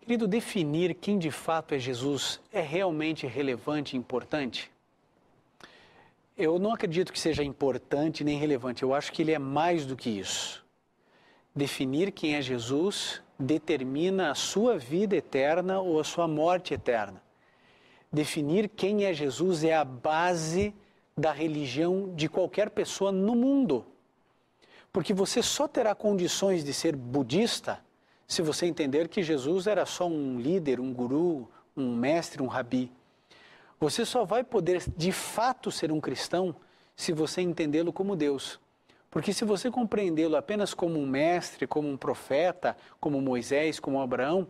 Querido, definir quem de fato é Jesus é realmente relevante e importante? Eu não acredito que seja importante nem relevante, eu acho que ele é mais do que isso. Definir quem é Jesus determina a sua vida eterna ou a sua morte eterna. Definir quem é Jesus é a base da religião de qualquer pessoa no mundo. Porque você só terá condições de ser budista se você entender que Jesus era só um líder, um guru, um mestre, um rabi. Você só vai poder de fato ser um cristão se você entendê-lo como Deus. Porque se você compreendê-lo apenas como um mestre, como um profeta, como Moisés, como Abraão,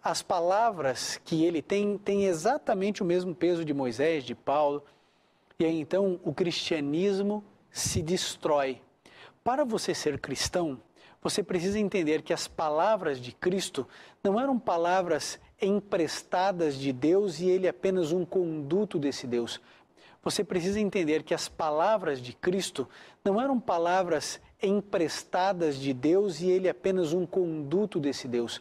as palavras que ele tem têm exatamente o mesmo peso de Moisés, de Paulo, e aí então o cristianismo se destrói. Para você ser cristão, você precisa entender que as palavras de Cristo não eram palavras emprestadas de Deus e ele é apenas um conduto desse Deus. Você precisa entender que as palavras de Cristo não eram palavras emprestadas de Deus e ele é apenas um conduto desse Deus.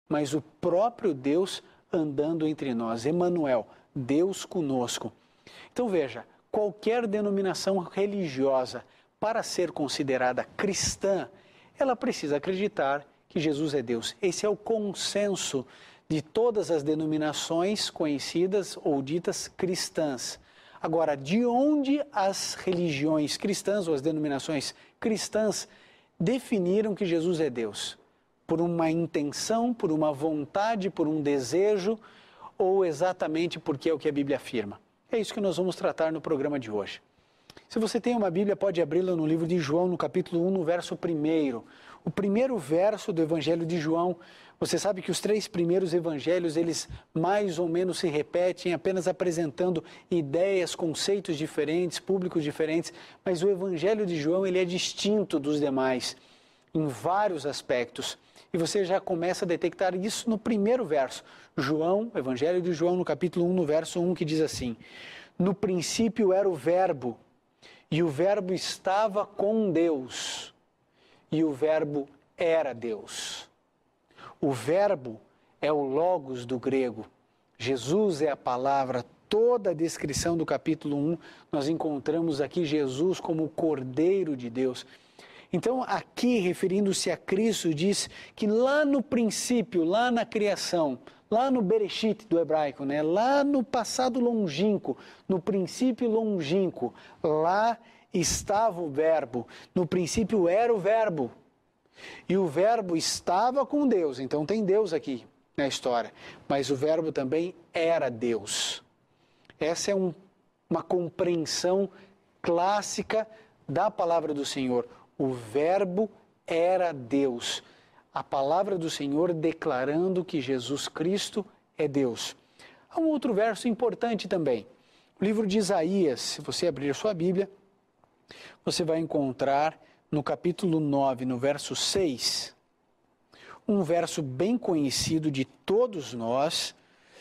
Mas o próprio Deus andando entre nós, Emanuel, Deus conosco. Então veja, qualquer denominação religiosa, para ser considerada cristã, ela precisa acreditar que Jesus é Deus. Esse é o consenso de todas as denominações conhecidas ou ditas cristãs. Agora, de onde as religiões cristãs ou as denominações cristãs definiram que Jesus é Deus? Por uma intenção, por uma vontade, por um desejo, ou exatamente porque é o que a Bíblia afirma? É isso que nós vamos tratar no programa de hoje. Se você tem uma Bíblia, pode abri-la no livro de João, no capítulo 1, no verso 1. O primeiro verso do Evangelho de João, você sabe que os 3 primeiros evangelhos, eles mais ou menos se repetem, apenas apresentando ideias, conceitos diferentes, públicos diferentes, mas o Evangelho de João, ele é distinto dos demais em vários aspectos. E você já começa a detectar isso no primeiro verso. João, Evangelho de João, no capítulo 1, no verso 1, que diz assim: no princípio era o Verbo, e o Verbo estava com Deus, e o Verbo era Deus. O Verbo é o Logos do grego. Jesus é a palavra. Toda a descrição do capítulo 1, nós encontramos aqui Jesus como o Cordeiro de Deus. Então, aqui, referindo-se a Cristo, diz que lá no princípio, lá na criação, lá no Bereshit do hebraico, né? Lá no passado longínquo, no princípio longínquo, lá estava o Verbo. No princípio era o Verbo. E o Verbo estava com Deus. Então tem Deus aqui na história. Mas o Verbo também era Deus. Essa é uma compreensão clássica da palavra do Senhor. O Verbo era Deus. A palavra do Senhor declarando que Jesus Cristo é Deus. Há um outro verso importante também. O livro de Isaías, se você abrir a sua Bíblia, você vai encontrar no capítulo 9, no verso 6, um verso bem conhecido de todos nós.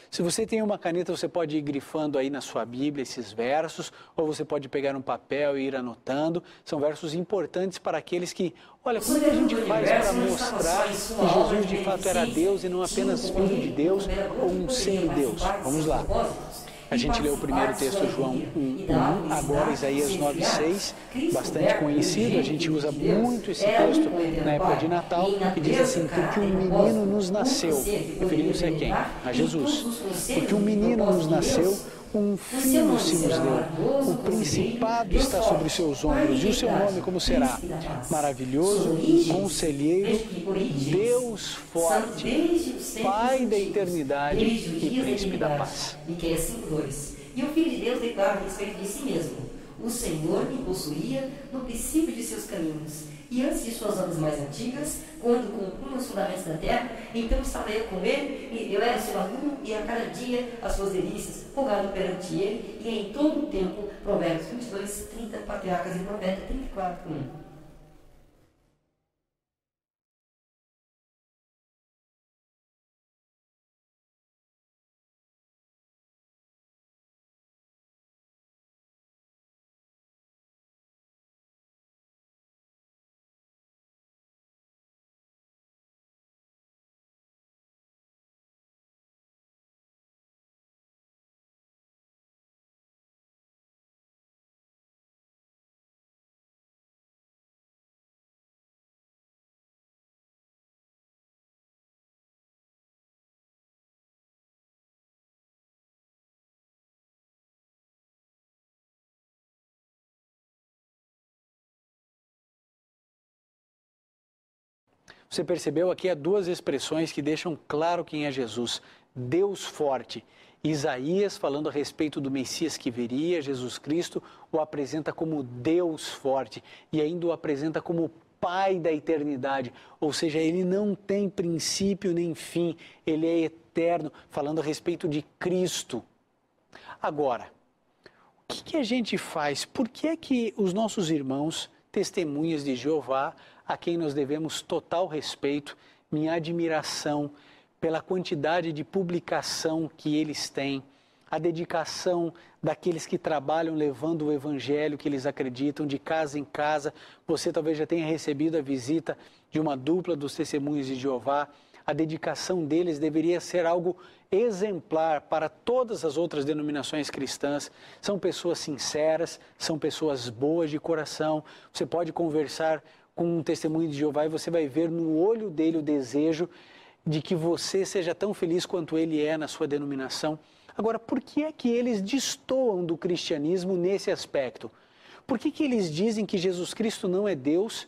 Se você tem uma caneta, você pode ir grifando aí na sua Bíblia esses versos, ou você pode pegar um papel e ir anotando. São versos importantes para aqueles que, olha, como é que a gente faz para mostrar que Jesus de fato era Deus e não apenas Filho de Deus ou um semideus? Vamos lá. A gente leu o primeiro texto, João 1:1, agora Isaías 9:6, bastante conhecido, a gente usa muito esse texto na época de Natal, que diz assim, porque um menino nos nasceu, referindo-se a quem? A Jesus. Porque um menino nos nasceu, um filho se nos deu, o principado está sobre os seus ombros, e o seu nome como será? Maravilhoso, Conselheiro, Deus forte, Pai da eternidade e Príncipe da paz. Miqueias 5:2. E o Filho de Deus declara a respeito de si mesmo: o Senhor me possuía no princípio de seus caminhos, e antes de suas obras mais antigas, quando compunha os fundamentos da terra, então estava eu com ele, e eu era seu aluno, e a cada dia as suas delícias, folgado perante ele, e em todo o tempo, Provérbios 22:30, Patriarcas e Profeta 34:1. Você percebeu aqui há duas expressões que deixam claro quem é Jesus. Deus forte. Isaías, falando a respeito do Messias que viria, Jesus Cristo, o apresenta como Deus forte e ainda o apresenta como Pai da eternidade, ou seja, ele não tem princípio nem fim, ele é eterno, falando a respeito de Cristo. Agora, o que a gente faz? Por que é que os nossos irmãos, testemunhas de Jeová, a quem nós devemos total respeito, minha admiração, pela quantidade de publicação que eles têm, a dedicação daqueles que trabalham levando o evangelho que eles acreditam de casa em casa. Você talvez já tenha recebido a visita de uma dupla dos testemunhos de Jeová. A dedicação deles deveria ser algo exemplar para todas as outras denominações cristãs. São pessoas sinceras, são pessoas boas de coração. Você pode conversar com um testemunho de Jeová e você vai ver no olho dele o desejo de que você seja tão feliz quanto ele é na sua denominação. Agora, por que é que eles destoam do cristianismo nesse aspecto? Por que eles dizem que Jesus Cristo não é Deus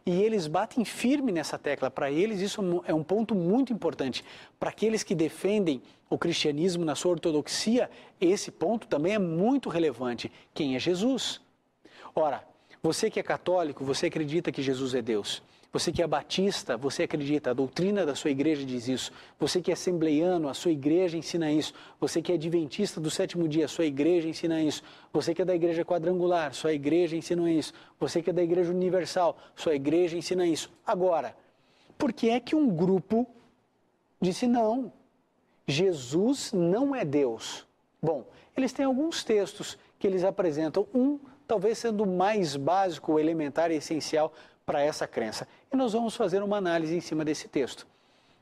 e eles batem firme nessa tecla? Para eles isso é um ponto muito importante. Para aqueles que defendem o cristianismo na sua ortodoxia, esse ponto também é muito relevante. Quem é Jesus? Ora, você que é católico, você acredita que Jesus é Deus. Você que é batista, você acredita, a doutrina da sua igreja diz isso. Você que é assembleiano, a sua igreja ensina isso. Você que é adventista do sétimo dia, a sua igreja ensina isso. Você que é da igreja quadrangular, sua igreja ensina isso. Você que é da igreja universal, sua igreja ensina isso. Agora, por que é que um grupo disse não? Jesus não é Deus. Bom, eles têm alguns textos que eles apresentam, talvez sendo o mais básico, elementar e essencial para essa crença. E nós vamos fazer uma análise em cima desse texto.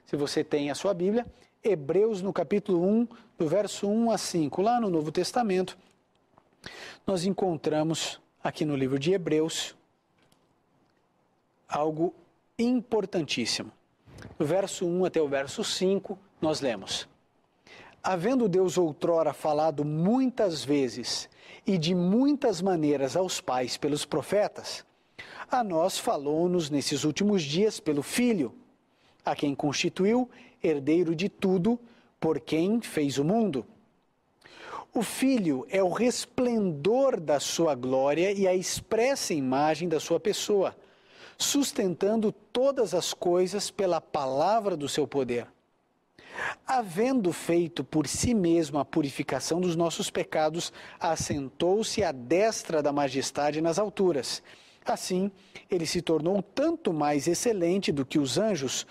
Se você tem a sua Bíblia, Hebreus no capítulo 1, do verso 1 a 5, lá no Novo Testamento, nós encontramos aqui no livro de Hebreus algo importantíssimo. Do verso 1 até o verso 5, nós lemos: Havendo Deus outrora falado muitas vezes e de muitas maneiras aos pais pelos profetas, a nós falou-nos nesses últimos dias pelo Filho, a quem constituiu herdeiro de tudo, por quem fez o mundo. O Filho é o resplendor da sua glória e a expressa imagem da sua pessoa, sustentando todas as coisas pela palavra do seu poder. Havendo feito por si mesmo a purificação dos nossos pecados, assentou-se à destra da majestade nas alturas. Assim, ele se tornou tanto mais excelente do que os anjos,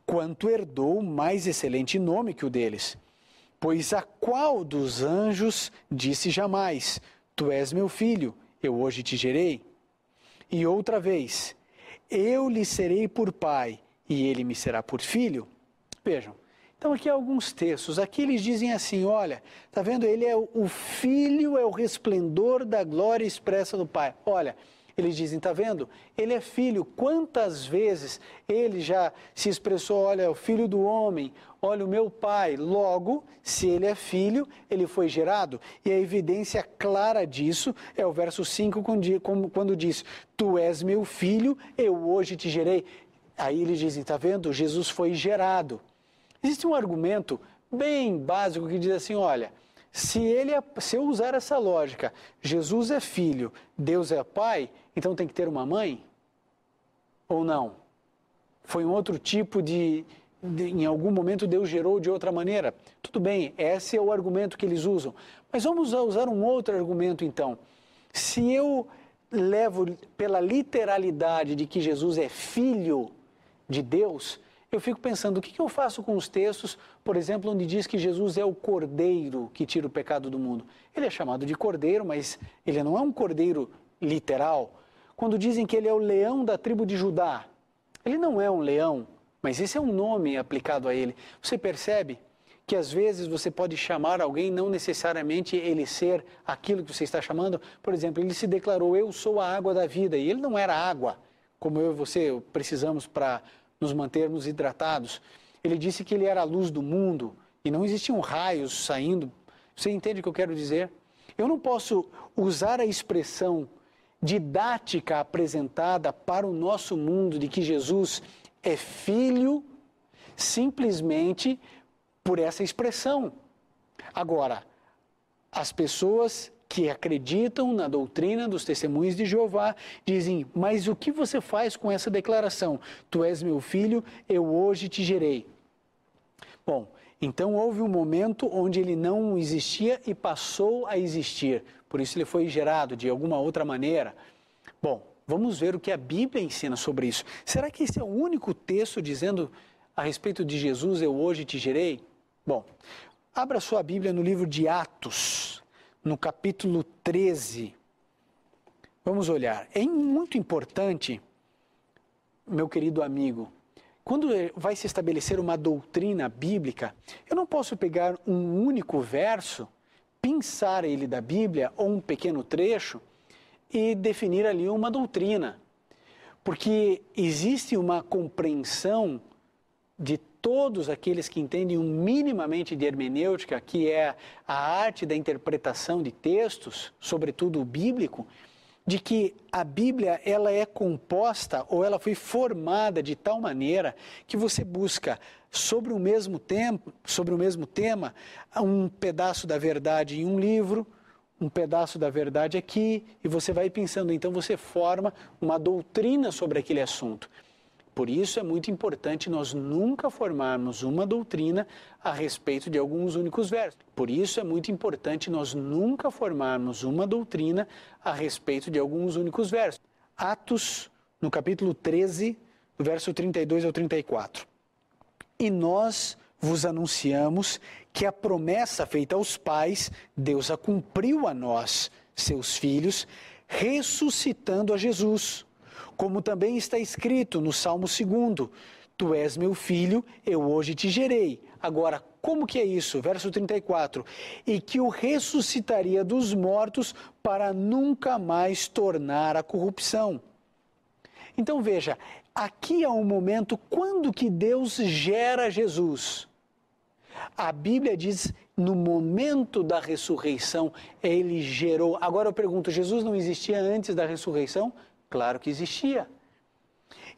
quanto herdou mais excelente nome que o deles. Pois a qual dos anjos disse jamais: Tu és meu filho, eu hoje te gerei? E outra vez: Eu lhe serei por pai, e ele me será por filho? Vejam, então aqui há alguns textos. Aqui eles dizem assim: olha, está vendo? Ele é o filho, é o resplendor da glória expressa do pai. Olha, eles dizem, está vendo? Ele é filho. Quantas vezes ele já se expressou: olha, o filho do homem, olha o meu pai. Logo, se ele é filho, ele foi gerado. E a evidência clara disso é o verso 5, quando diz: Tu és meu filho, eu hoje te gerei. Aí eles dizem, está vendo? Jesus foi gerado. Existe um argumento bem básico que diz assim: olha, se eu usar essa lógica, Jesus é filho, Deus é pai, então tem que ter uma mãe? Ou não? Foi um outro tipo em algum momento Deus gerou de outra maneira? Tudo bem, esse é o argumento que eles usam. Mas vamos usar um outro argumento então. Se eu levo pela literalidade de que Jesus é filho de Deus, eu fico pensando, o que eu faço com os textos, por exemplo, onde diz que Jesus é o cordeiro que tira o pecado do mundo? Ele é chamado de cordeiro, mas ele não é um cordeiro literal. Quando dizem que ele é o leão da tribo de Judá, ele não é um leão, mas esse é um nome aplicado a ele. Você percebe que às vezes você pode chamar alguém, não necessariamente ele ser aquilo que você está chamando. Por exemplo, ele se declarou: eu sou a água da vida, e ele não era água, como eu e você precisamos para nos mantermos hidratados. Ele disse que ele era a luz do mundo e não existiam raios saindo. Você entende o que eu quero dizer? Eu não posso usar a expressão didática apresentada para o nosso mundo de que Jesus é filho simplesmente por essa expressão. Agora, as pessoas que acreditam na doutrina dos testemunhos de Jeová dizem, mas o que você faz com essa declaração? Tu és meu filho, eu hoje te gerei. Bom, então houve um momento onde ele não existia e passou a existir. Por isso ele foi gerado de alguma outra maneira. Bom, vamos ver o que a Bíblia ensina sobre isso. Será que esse é o único texto dizendo a respeito de Jesus, eu hoje te gerei? Bom, abra sua Bíblia no livro de Atos, no capítulo 13. Vamos olhar. É muito importante, meu querido amigo, quando vai se estabelecer uma doutrina bíblica, eu não posso pegar um único verso, pensar ele da Bíblia ou um pequeno trecho e definir ali uma doutrina. Porque existe uma compreensão de todos aqueles que entendem minimamente de hermenêutica, que é a arte da interpretação de textos, sobretudo o bíblico, de que a Bíblia ela é composta ou ela foi formada de tal maneira que você busca sobre o mesmo tema, um pedaço da verdade em um livro, um pedaço da verdade aqui, e você vai pensando, então você forma uma doutrina sobre aquele assunto. Por isso é muito importante nós nunca formarmos uma doutrina a respeito de alguns únicos versos. Por isso é muito importante nós nunca formarmos uma doutrina a respeito de alguns únicos versos. Atos, no capítulo 13, do verso 32 ao 34. E nós vos anunciamos que a promessa feita aos pais, Deus a cumpriu a nós, seus filhos, ressuscitando a Jesus. Como também está escrito no Salmo 2, tu és meu filho, eu hoje te gerei. Agora, como que é isso? Verso 34, e que o ressuscitaria dos mortos para nunca mais tornar a corrupção. Então veja, aqui há um momento quando que Deus gera Jesus. A Bíblia diz, no momento da ressurreição, ele gerou. Agora eu pergunto, Jesus não existia antes da ressurreição? Claro que existia.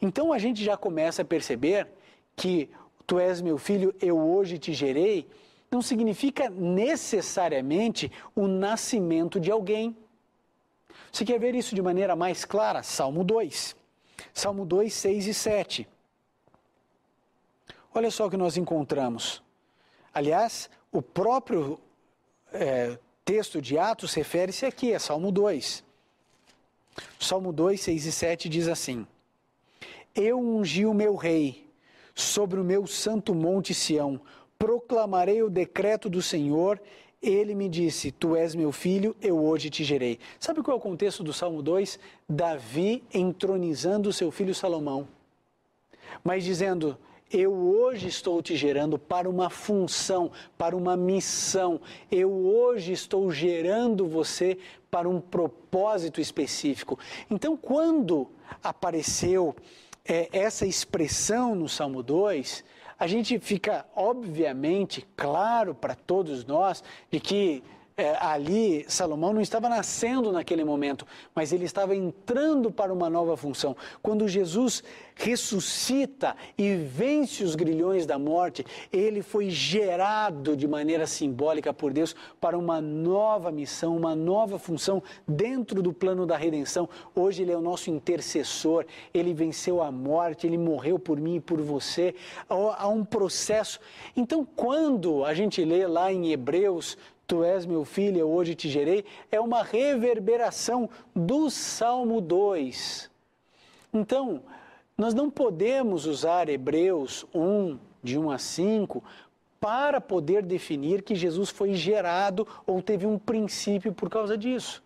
Então a gente já começa a perceber que tu és meu filho, eu hoje te gerei, não significa necessariamente o nascimento de alguém. Você quer ver isso de maneira mais clara? Salmo 2. Salmo 2, 6 e 7. Olha só o que nós encontramos. Aliás, o próprio texto de Atos refere-se aqui, a Salmo 2. Salmo 2, 6 e 7 diz assim: Eu ungi o meu rei sobre o meu santo monte Sião, proclamarei o decreto do Senhor, ele me disse, tu és meu filho, eu hoje te gerei. Sabe qual é o contexto do Salmo 2? Davi entronizando o seu filho Salomão, mas dizendo, eu hoje estou te gerando para uma função, para uma missão. Eu hoje estou gerando você para um propósito específico. Então, quando apareceu essa expressão no Salmo 2, a gente fica, obviamente, claro para todos nós, de que ali Salomão não estava nascendo naquele momento, mas ele estava entrando para uma nova função. Quando Jesus ressuscita e vence os grilhões da morte, ele foi gerado de maneira simbólica por Deus para uma nova missão, uma nova função dentro do plano da redenção. Hoje ele é o nosso intercessor, ele venceu a morte, ele morreu por mim e por você. Há um processo. Então, quando a gente lê lá em Hebreus, tu és meu filho, eu hoje te gerei, é uma reverberação do Salmo 2. Então, nós não podemos usar Hebreus 1, de 1 a 5, para poder definir que Jesus foi gerado ou teve um princípio por causa disso.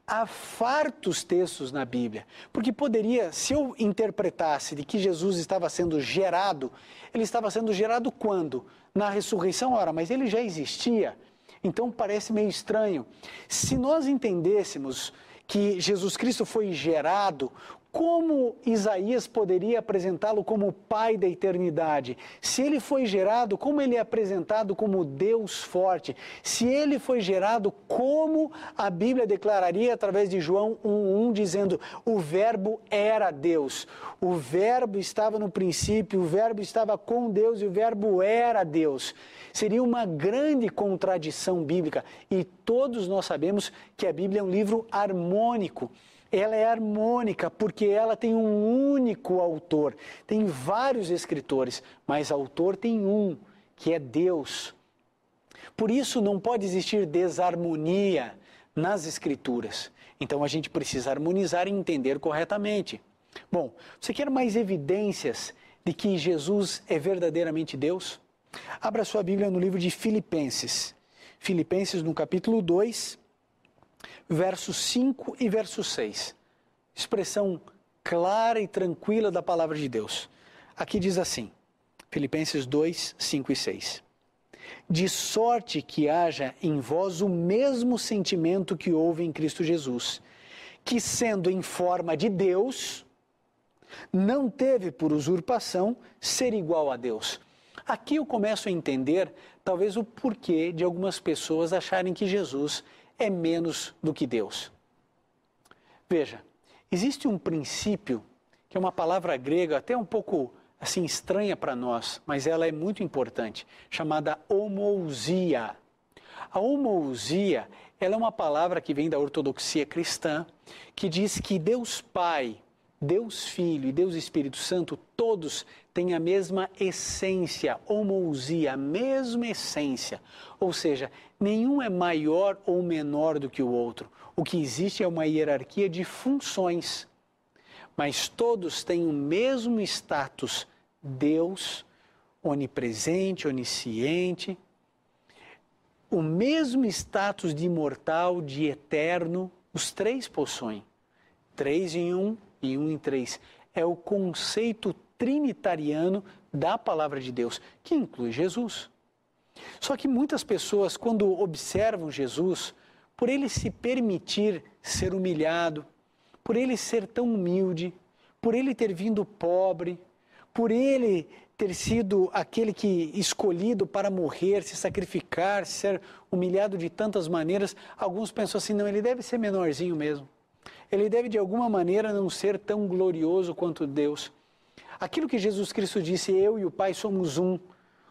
Há fartos textos na Bíblia, porque poderia, se eu interpretasse de que Jesus estava sendo gerado, ele estava sendo gerado quando? Na ressurreição, ora, mas ele já existia, então parece meio estranho. Se nós entendêssemos que Jesus Cristo foi gerado como Isaías poderia apresentá-lo como o Pai da eternidade? Se ele foi gerado, como ele é apresentado como Deus forte? Se ele foi gerado, como a Bíblia declararia através de João 1,1, dizendo: o verbo era Deus, o verbo estava no princípio, o verbo estava com Deus e o verbo era Deus. Seria uma grande contradição bíblica, e todos nós sabemos que a Bíblia é um livro harmônico. Ela é harmônica porque ela tem um único autor. Tem vários escritores, mas autor tem um, que é Deus. Por isso não pode existir desarmonia nas escrituras. Então a gente precisa harmonizar e entender corretamente. Bom, você quer mais evidências de que Jesus é verdadeiramente Deus? Abra sua Bíblia no livro de Filipenses. Filipenses no capítulo 2, versos 5 e verso 6. Expressão clara e tranquila da palavra de Deus. Aqui diz assim, Filipenses 2, 5 e 6. De sorte que haja em vós o mesmo sentimento que houve em Cristo Jesus, que sendo em forma de Deus, não teve por usurpação ser igual a Deus. Aqui eu começo a entender talvez o porquê de algumas pessoas acharem que Jesus é menos do que Deus. Veja, existe um princípio, que é uma palavra grega até um pouco assim estranha para nós, mas ela é muito importante, chamada homoousia. A homoousia, ela é uma palavra que vem da ortodoxia cristã, que diz que Deus Pai, Deus Filho e Deus Espírito Santo, todos têm a mesma essência, homoousia, a mesma essência. Ou seja, nenhum é maior ou menor do que o outro. O que existe é uma hierarquia de funções. Mas todos têm o mesmo status, Deus, onipresente, onisciente, o mesmo status de imortal, de eterno, os três possuem. 3 em 1 e 1 em 3. É o conceito trinitariano da palavra de Deus, que inclui Jesus. Só que muitas pessoas, quando observam Jesus, por ele se permitir ser humilhado, por ele ser tão humilde, por ele ter vindo pobre, por ele ter sido aquele que escolhido para morrer, se sacrificar, ser humilhado de tantas maneiras, alguns pensam assim, não, ele deve ser menorzinho mesmo. Ele deve de alguma maneira não ser tão glorioso quanto Deus. Aquilo que Jesus Cristo disse, eu e o Pai somos um.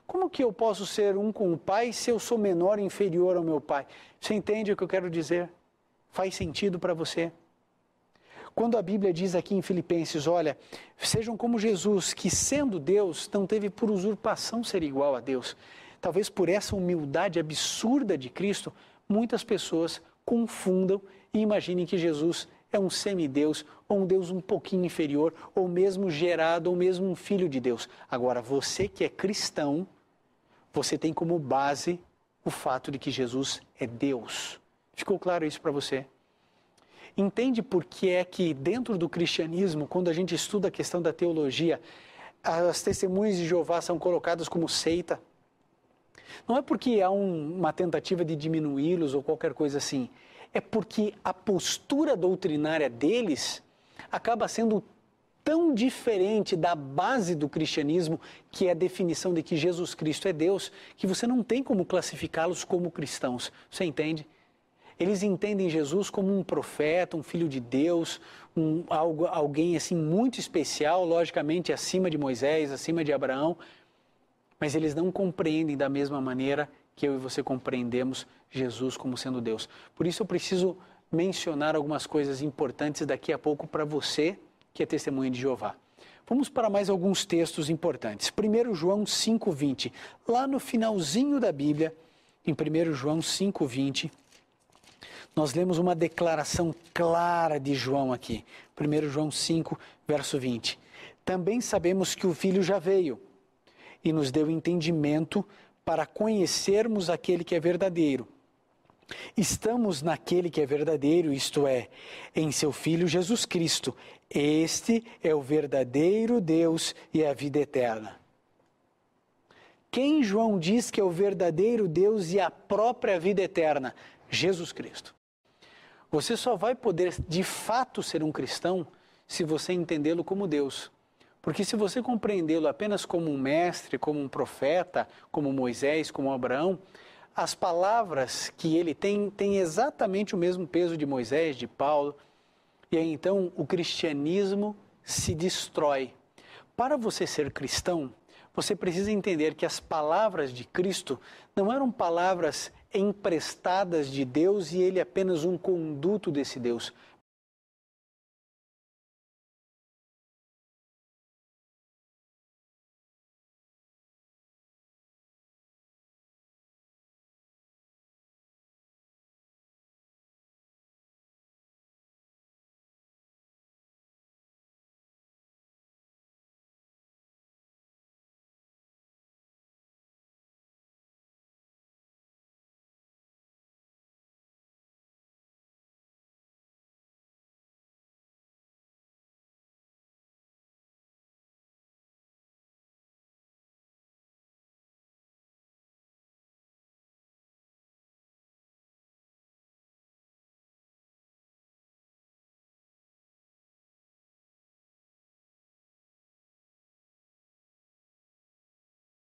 Como que eu posso ser um com o Pai se eu sou menor e inferior ao meu Pai? Você entende o que eu quero dizer? Faz sentido para você? Quando a Bíblia diz aqui em Filipenses, olha, sejam como Jesus, que sendo Deus, não teve por usurpação ser igual a Deus. Talvez por essa humildade absurda de Cristo, muitas pessoas confundam e imaginem que Jesus é um semideus, ou um Deus um pouquinho inferior, ou mesmo gerado, ou mesmo um filho de Deus. Agora, você que é cristão, você tem como base o fato de que Jesus é Deus. Ficou claro isso para você? Entende por que é que dentro do cristianismo, quando a gente estuda a questão da teologia, as testemunhas de Jeová são colocadas como seita? Não é porque há uma tentativa de diminuí-los ou qualquer coisa assim. É porque a postura doutrinária deles acaba sendo tão diferente da base do cristianismo, que é a definição de que Jesus Cristo é Deus, que você não tem como classificá-los como cristãos. Você entende? Eles entendem Jesus como um profeta, um filho de Deus, alguém assim muito especial, logicamente acima de Moisés, acima de Abraão, mas eles não compreendem da mesma maneira que eu e você compreendemos Jesus como sendo Deus. Por isso eu preciso mencionar algumas coisas importantes daqui a pouco para você que é testemunha de Jeová. Vamos para mais alguns textos importantes. 1 João 5,20. Lá no finalzinho da Bíblia, em 1 João 5,20, nós lemos uma declaração clara de João aqui. 1 João 5, verso 20. Também sabemos que o Filho já veio e nos deu entendimento para conhecermos aquele que é verdadeiro. Estamos naquele que é verdadeiro, isto é, em seu Filho Jesus Cristo. Este é o verdadeiro Deus e a vida eterna. Quem João diz que é o verdadeiro Deus e a própria vida eterna? Jesus Cristo. Você só vai poder de fato ser um cristão se você entendê-lo como Deus. Porque se você compreendê-lo apenas como um mestre, como um profeta, como Moisés, como Abraão, as palavras que ele tem têm exatamente o mesmo peso de Moisés, de Paulo, e aí então o cristianismo se destrói. Para você ser cristão, você precisa entender que as palavras de Cristo não eram palavras emprestadas de Deus e ele apenas um conduto desse Deus.